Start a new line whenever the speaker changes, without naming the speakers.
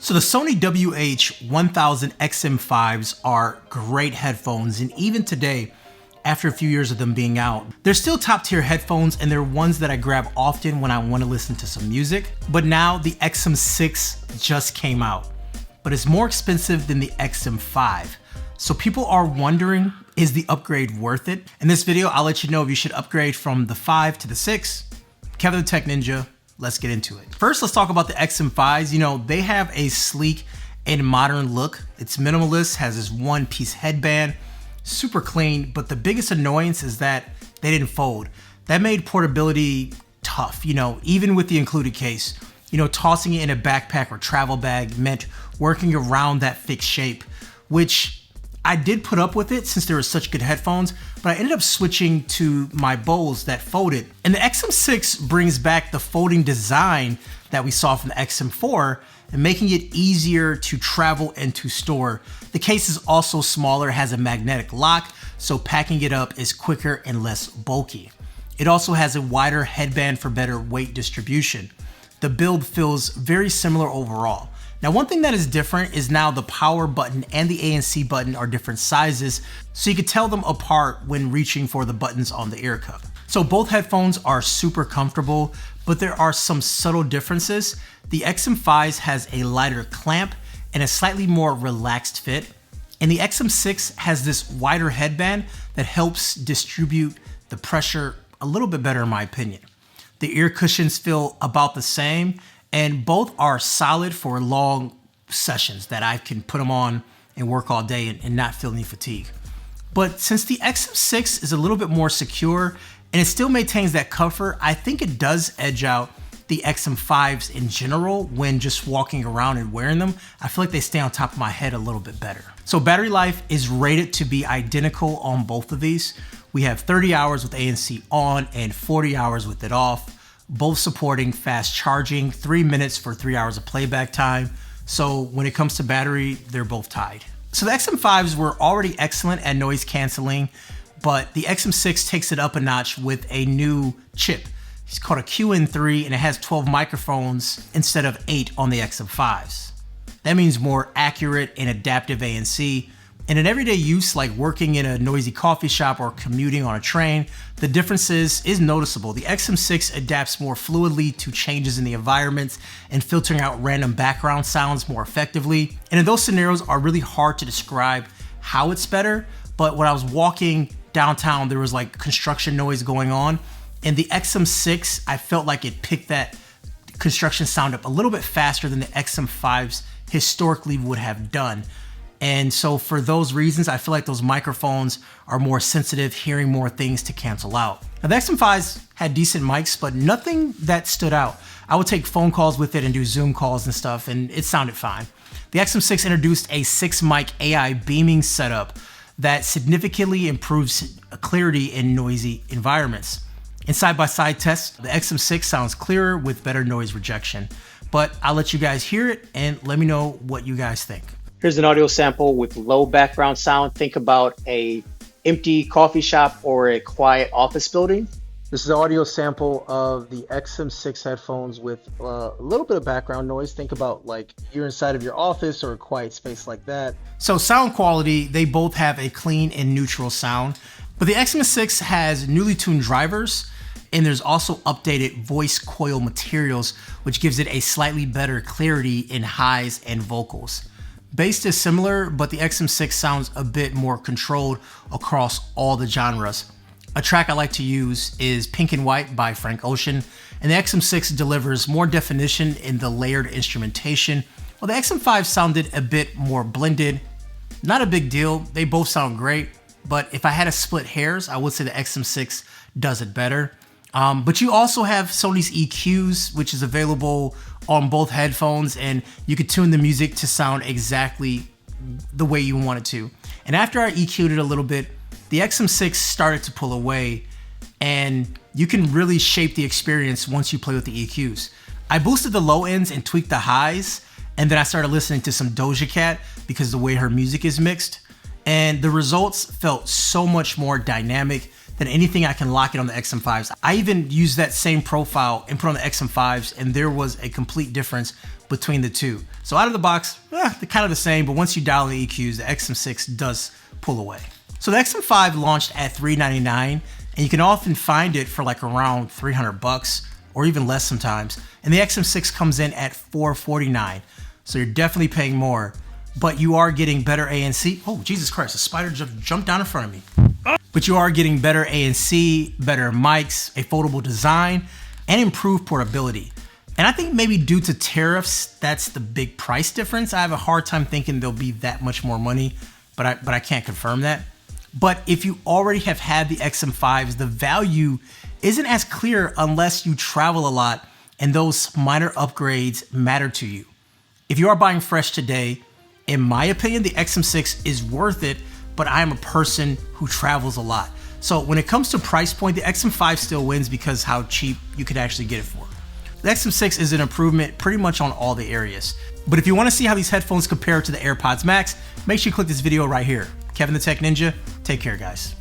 So the Sony WH-1000XM5s are great headphones, and even today, after a few years of them being out, they're still top tier headphones, and they're ones that I grab often when I want to listen to some music. But now the XM6 just came out, but it's more expensive than the XM5. So people are wondering, is the upgrade worth it? In this video, I'll let you know if you should upgrade from the 5 to the 6. Kevin the Tech Ninja, let's get into it. First, let's talk about the XM5s. You know, they have a sleek and modern look. It's minimalist, has this one-piece headband, super clean, but the biggest annoyance is that they didn't fold. That made portability tough, you know, even with the included case. You know, tossing it in a backpack or travel bag meant working around that fixed shape, which I did put up with it since they were such good headphones, but I ended up switching to my Bose that folded. And the XM6 brings back the folding design that we saw from the XM4 and making it easier to travel and to store. The case is also smaller, has a magnetic lock, so packing it up is quicker and less bulky. It also has a wider headband for better weight distribution. The build feels very similar overall. Now, one thing that is different is now the power button and the ANC button are different sizes, so you can tell them apart when reaching for the buttons on the ear cup. So both headphones are super comfortable, but there are some subtle differences. The XM5 has a lighter clamp and a slightly more relaxed fit, and the XM6 has this wider headband that helps distribute the pressure a little bit better in my opinion. The ear cushions feel about the same, and both are solid for long sessions that I can put them on and work all day and not feel any fatigue. But since the XM6 is a little bit more secure and it still maintains that comfort, I think it does edge out the XM5s in general when just walking around and wearing them. I feel like they stay on top of my head a little bit better. So battery life is rated to be identical on both of these. We have 30 hours with ANC on and 40 hours with it off, both supporting fast charging, 3 minutes for 3 hours of playback time. So when it comes to battery, they're both tied. So the XM5s were already excellent at noise canceling, but the XM6 takes it up a notch with a new chip. It's called a QN3 and it has 12 microphones instead of 8 on the XM5s. That means more accurate and adaptive ANC. And in everyday use, like working in a noisy coffee shop or commuting on a train, the differences is noticeable. The XM6 adapts more fluidly to changes in the environment and filtering out random background sounds more effectively. And in those scenarios are really hard to describe how it's better, but when I was walking downtown, there was like construction noise going on, and the XM6, I felt like it picked that construction sound up a little bit faster than the XM5s historically would have done. And so for those reasons, I feel like those microphones are more sensitive, hearing more things to cancel out. Now the XM5s had decent mics, but nothing that stood out. I would take phone calls with it and do Zoom calls and stuff, and it sounded fine. The XM6 introduced a 6-mic AI beaming setup that significantly improves clarity in noisy environments. In side-by-side tests, the XM6 sounds clearer with better noise rejection. But I'll let you guys hear it and let me know what you guys think.
Here's an audio sample with low background sound. Think about an empty coffee shop or a quiet office building. This is an audio sample of the XM6 headphones with a little bit of background noise. Think about like you're inside of your office or a quiet space like that.
So sound quality, they both have a clean and neutral sound, but the XM6 has newly tuned drivers, and there's also updated voice coil materials, which gives it a slightly better clarity in highs and vocals. Bass is similar, but the XM6 sounds a bit more controlled across all the genres. A track I like to use is Pink and White by Frank Ocean, and the XM6 delivers more definition in the layered instrumentation, while the XM5 sounded a bit more blended. Not a big deal, they both sound great, but if I had to split hairs, I would say the XM6 does it better. But you also have Sony's EQs, which is available on both headphones, and you could tune the music to sound exactly the way you want it to. And after I EQ'd it a little bit, the XM6 started to pull away, and you can really shape the experience once you play with the EQs. I boosted the low ends and tweaked the highs, and then I started listening to some Doja Cat because of the way her music is mixed, and the results felt so much more dynamic, than anything I can lock it on the XM5s. I even used that same profile and put on the XM5s, and there was a complete difference between the two. So out of the box, they're kind of the same, but once you dial in the EQs, the XM6 does pull away. So the XM5 launched at $399, and you can often find it for like around 300 bucks or even less sometimes. And the XM6 comes in at $449. So you're definitely paying more, but you are getting better ANC. Oh, Jesus Christ, a spider jumped down in front of me. But you are getting better ANC, better mics, a foldable design, and improved portability. And I think maybe due to tariffs, that's the big price difference. I have a hard time thinking there'll be that much more money, but I can't confirm that. But if you already have had the XM5s, the value isn't as clear unless you travel a lot and those minor upgrades matter to you. If you are buying fresh today, in my opinion, the XM6 is worth it, but I'm a person who travels a lot. So when it comes to price point, the XM5 still wins because how cheap you could actually get it for. The XM6 is an improvement pretty much on all the areas. But if you want to see how these headphones compare to the AirPods Max, make sure you click this video right here. Kevin the Tech Ninja, take care guys.